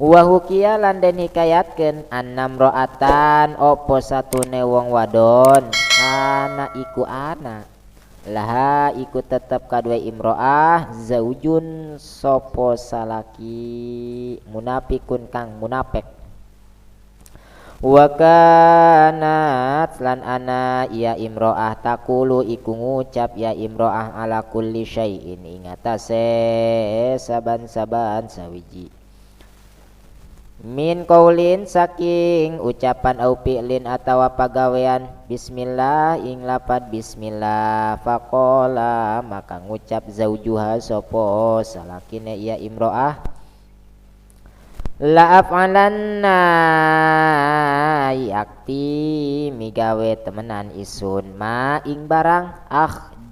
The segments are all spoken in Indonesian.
Wa hukiya lan den hikayatkeun annam ro'atan opo satune wong wadon kana iku anak laha iku tetep kadue imro'ah zaujun sopo salaki munafikun kang munafik. Wa kanat lan ana ya imro'ah takulu iku ngucap ya imro'ah ala kulli syai'in ing atase saban-saban sawiji min qaulin saking ucapan au fi'lin atawa pagawean bismillah ing lapad bismillah faqala maka ngucap zaujuha sopo salakine ya imro'ah la af'alanna yakti migawe temenan isun ma ing barang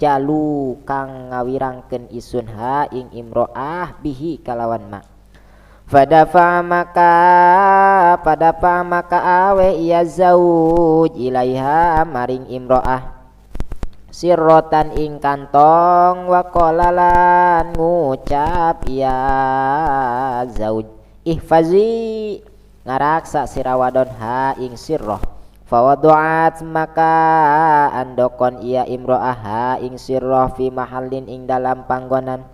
jalu kang ngawirangkeun isun ha ing imro'ah bihi kalawan ma Fadafa maka awe iya zauj ilaiha maring imro'ah sirrotan ing kantong wa qalalan ngucap iya zauj ihfazi ngaraksa sirawadon ha ing sirroh fawadu'at maka andokon iya imro'ah ha ing sirroh fi mahallin ing dalam panggonan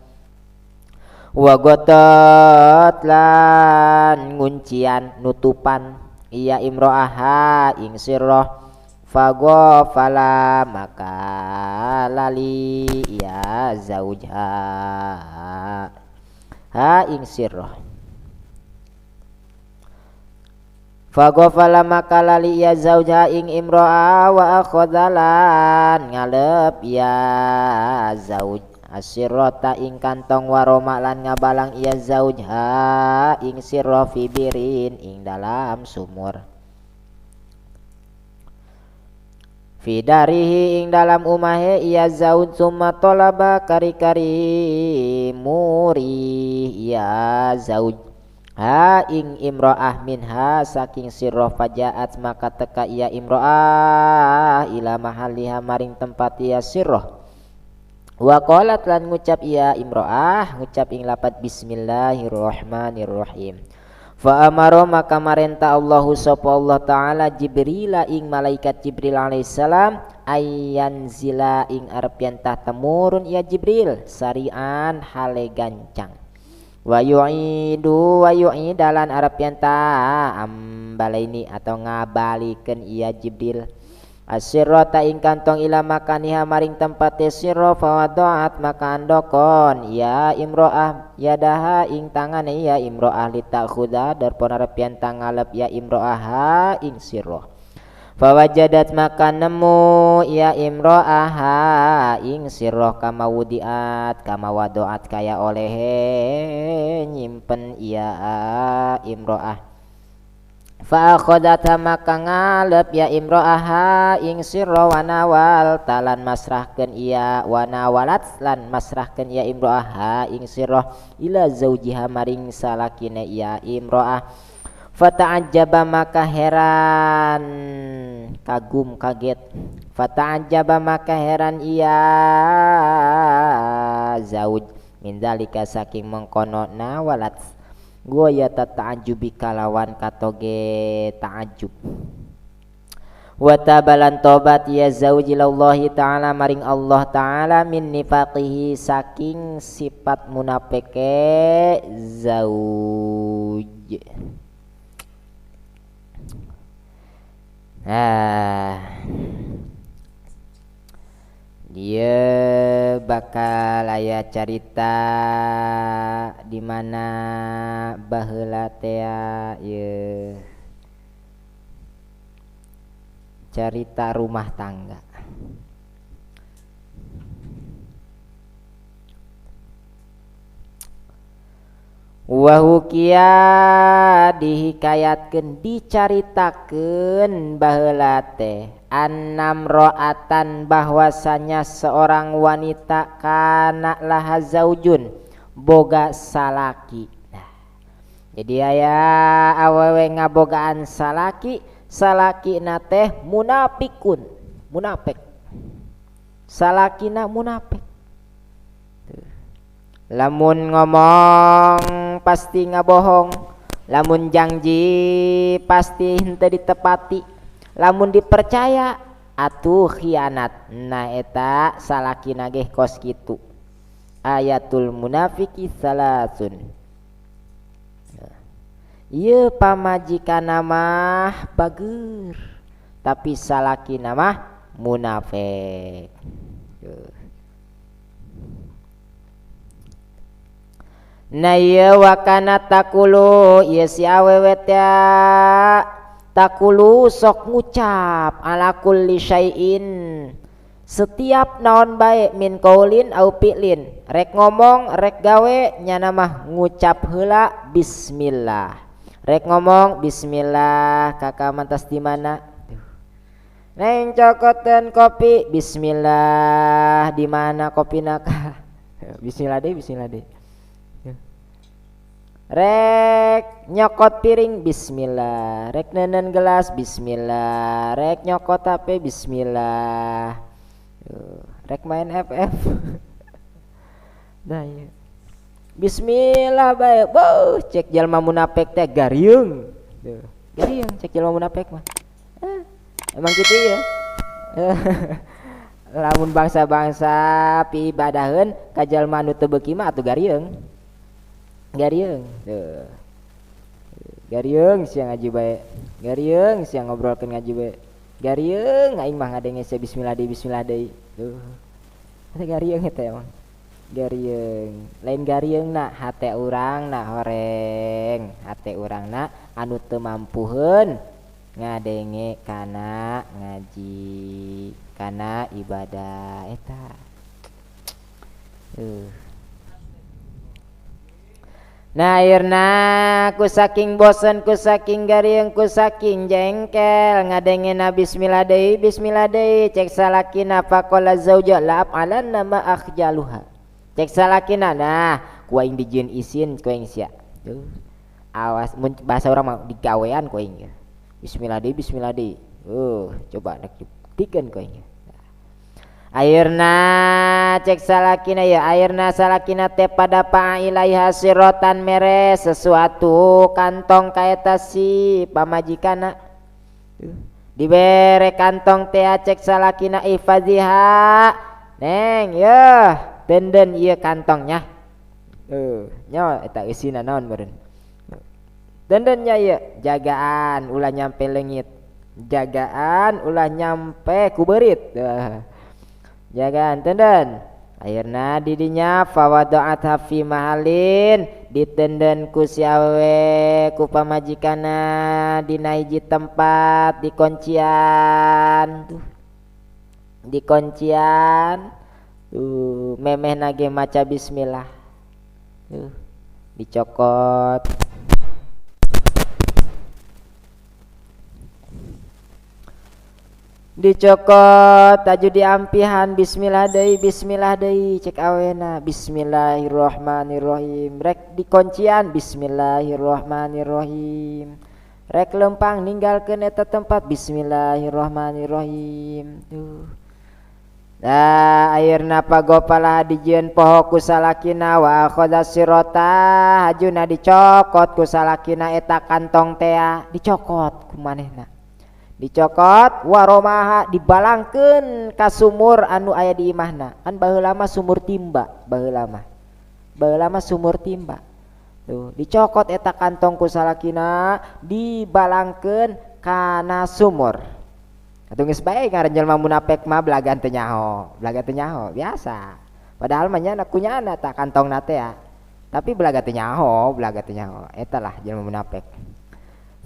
wa gotot lan nguncian nutupan iya imro'ah ha ing sirroh fagofala maka lali iya zaujha ha ing sirroh fagofala maka lali iya zaujha ing imro'ah wa akhodalan ngalep iya zauj asirrota ing kantong waroma lan ngabalang iya zaujha ing sirro fibirin ing dalam sumur fidarihi ing dalam umahe iya zauj summa tolaba kari-kari muri iya zauj ha ing imro'ah minha saking sirro fajaat maka teka iya imro'ah ila mahaliha maring tempat iya sirro wa qalat lan ngucap iya imro'ah ngucap ing lapat bismillahirrahmanirrahim fa amaro maka marenta Allahu sapa Allah taala Jibrila ing malaikat Jibril alaihissalam ayyan zila ing arep yen tah temurun ya Jibril sarian hale gancang wa yu'idalan arep yen tah ambalaini atau ngabalikeun iya Jibril asirrota ing kantong ila makaniha maring tempate sirro fawadoat maka andokon ya imro'ah yadaha ing tangane ya imro'ah litakhuda darpon arepian tangalep ya imro'ah ha ing sirro fawajadat maka nemu ya imro'ah ha ing sirro kama wudiat kama wadoat kaya olehe nyimpen ya imro'ah fa akhadatha maka ngalep ya imro'aha ing sirra wa nawal talan masrahkeun iya wa nawalat lan masrahkeun iya imro'aha ing sirra ila zaujiha maring salakine iya imro'ah fata'ajjaba maka heran kagum kaget fata'ajjaba maka heran iya zauj min dalika saking mengkono nawalat goya ta'ajubi kalawan katoge ta'ajub wa tabalan tobat ya zaujillahi ta'ala maring Allah ta'ala min nifaqihi saking sifat munafike zauj. Dia bakal aya carita di mana baheula teh ieu carita rumah tangga. Wa hukiya dihikayatkeun dicaritakeun baheula teh annam ro'atan bahwasanya seorang wanita kana laha zaujun boga salaki. Nah, jadi aya awewe ngabogaan salaki, salakina teh munafikun, munafik. Salakina munafik. Lamun ngomong pasti ngabohong, lamun janji pasti henteu ditepati, lamun dipercaya atuh khianat. Nah eta salakina ge kos kitu. Ayatul munafiki salasun. Ieu pamajikana mah bager, tapi salakina mah munafik. Nah ieu wakana takulu ieu si awewe teh takulu sok ngucap ala kulli syai'in setiap naon bae min qaulin au fi'lin, rek ngomong rek gawe nyana mah ngucap heula bismillah. Rek ngomong bismillah, kakak mantas di mana? Neng cokotan kopi bismillah, di mana kopi naka? Bismillah deh. Rek nyokot piring bismillah, rek nenen gelas bismillah, rek nyokot HP bismillah, rek main FF nah ya bismillah bae. Cek jalma munafik teh garieung. Garieung cek jalma munafik mah. Emang gitu ya. Lamun bangsa-bangsa pi ibadaheun ka jalma anu teu beuki mah atuh garieung. Garieung. Garieung sia ngaji bae. Garieung sia ngobrolkeun ngaji bae. Garieung aing mah ngadenge sia bismillah deui. Eta garieung eta emang. Garieung lain garieung na hate urang na horeng, hate urang na anu teu mampuheun ngadenge kana ngaji kana ibadah eta. Nah ayeuna ku saking bosen, ku saking garieung, ku saking jengkel ngadengena bismillah deui cek salakina faqala zauja la afalanna ma akhjaluha. Cek salakina nah ku aing dijieun isin ku aing sia. Awas mun bahasa urang mah digawean ku aing. Bismillah deui. Coba nek dibuktikan ku aing. Ayeuna cek salakina ya ayeuna salakina teh pada pa'ilaiha sirotan mere sesuatu kantong kaeta si pamajikana. Dibere kantong teh cek salakina ifadhiha. Neng yeuh denden ieu kantongnya. Nya eta isina naon meureun. Dendennya ieu jagaan ulah nyampe leungit. Jagaan ulah nyampe ku beurit. Jagaan tenden. Ayeuna di dinya fawada'at fi mahalin ditenden ku si awewe ku pamajikana dina hiji tempat di kuncian. Di kuncian memeh nage maca bismillah. Dicokot aju diampihan bismillah deui cek awena bismillahirrahmanirrahim. Rek di kuncian bismillahirrahmanirrahim. Rek lempang ninggalkeun eta tempat bismillahirrahmanirrahim. Nah ayeuna pagopala dijieun poho ku salakina wa akhadha sirota hajuna dicokot ku salakina eta kantong teh dicokot ku manehna. Dicokot waromaha dibalangkeun ka sumur anu aya di imahna. Kan baheula mah sumur timba, baheula mah sumur timba. Tuh dicokot eta kantong ku salakina dibalangkeun kana sumur. Atuh geus bae ngaran jelema munafik mah belagan teu nyaho biasa. Padahal mah nya kunyana ta kantongna teh ya. Tapi belaga teu nyaho. Eta lah jelema munafik.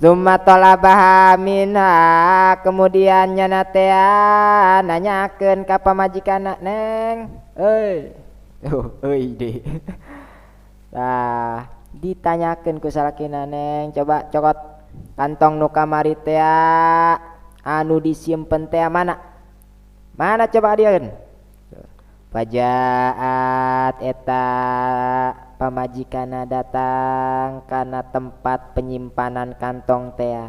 Zumma talabaha minha kemudian nyana teh nanyakeun ka pamajikanna, "Neng, euy." Euy deh. Tah ditanyakeun ku salakina, "Neng, coba cokot kantong nu kamari teh anu disimpen teh mana coba adieun." Pajaat eta pamajikana datang karena tempat penyimpanan kantong teh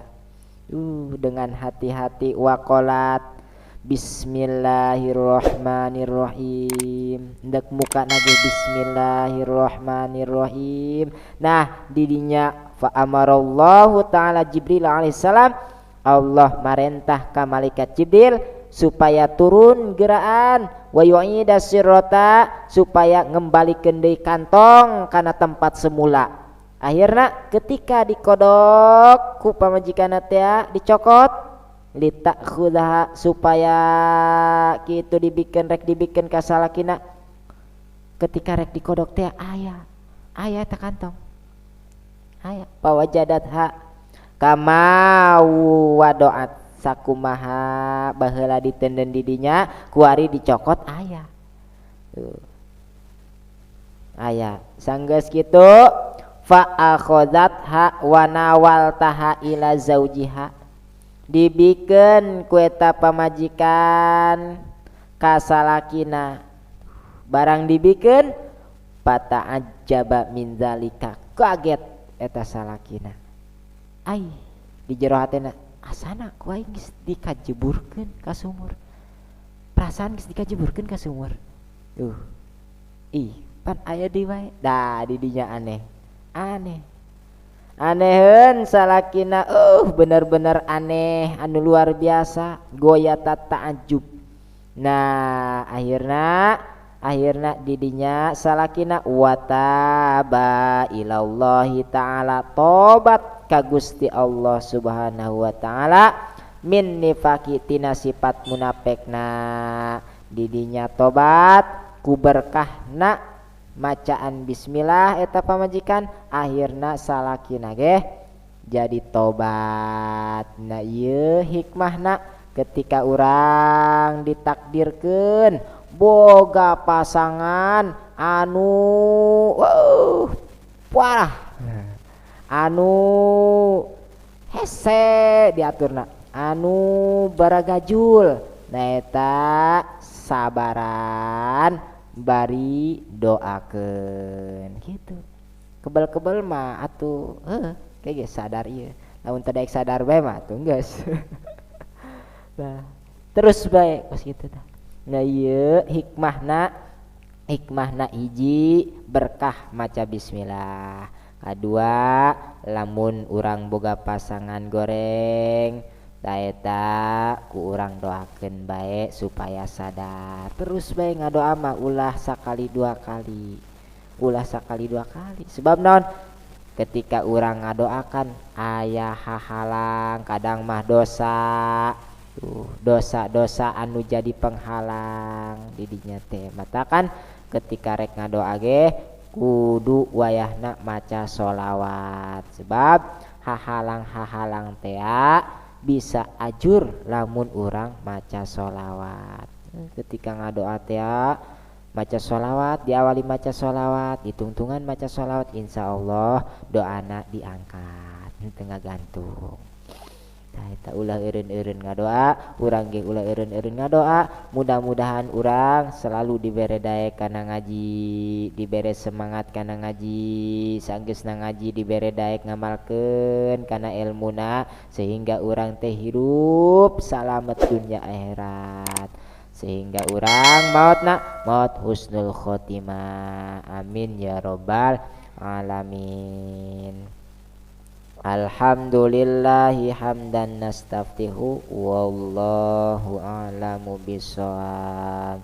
dengan hati-hati waqalat bismillahirrahmanirrahim. Ndek muka nage bismillahirrahmanirrahim. Nah didinya fa amarallahu ta'ala Jibril alaihissalam, Allah marentah ka malaikat Jibril supaya turun geraan wa yu'ida sirrota supaya ngembalikeun deui kantong kana tempat semula. Akhirna ketika dikodok ku pamajikanna teh dicokot litakhudha supaya kitu dibikeun rek dibikeun ka salakina, ketika rek dikodok teh aya eta kantong aya pawajadat ha kama wadoat sakumaha baheula ditenden didinya kuari dicokot aya aya sanggeus kitu fa akhadzatha wa nawaltaha ila zaujiha dibikeun ku eta pamajikan ka salakina barang dibikeun pata'ajjaba min zalika kaget eta salakina ai di jero hatena asana ku aing geus dikajeburkeun ka sumur, perasaan geus dikajeburkeun ka sumur ih pan aya di wae da di dinya aneheun salakina bener-bener aneh anu luar biasa goyata ta'ajub. Nah akhirna didinya salakina wataba ilallahi ta'ala tobat ka Gusti Allah subhanahu wa ta'ala min nifaqi tina sifat munafekna didinya tobat ku berkahna macaan bismillah eta pamajikan akhirna salakina ge jadi tobat. Nah ieu hikmahna ketika urang ditakdirkeun boga pasangan anu parah anu hese diaturna anu baragajul nah eta sabaran bari doakeun gitu. Kebal-kebal mah atuh kayak sadar ieu lamun teu daek sadar bae mah atuh geus nah terus bae kos kitu tah. Nah ieu hikmahna hiji berkah maca bismillah, kadua lamun urang boga pasangan goreng taeta ku urang doakeun bae supaya sadar. Terus bae ngadoa mah ulah sakali dua kali sebab naon ketika urang ngadoakan aya hahalang kadang mah dosa anu jadi penghalang didinya teh mata kan ketika rek ngadoa ge kudu wayahna maca sholawat sebab hahalang teh bisa ajur lamun urang maca sholawat. Ketika ngadoa teh maca sholawat diawali maca sholawat ditungtungan maca sholawat insyaallah doana diangkat tengah gantung. Nah, eta ulah eureun-eureun ngadoa, urang ge ulah eureun-eureun ngadoa, mudah-mudahan urang selalu dibere daek kana ngaji, dibere semangat kana ngaji, sanggeusna ngaji dibere daek ngamalkeun kana ilmuna sehingga urang teh hirup salamet dunya akhirat. Sehingga urang maut husnul khotimah. Amin ya rabbal alamin. Alhamdulillahi hamdan nastaftihu wallahu a'lamu bissawab.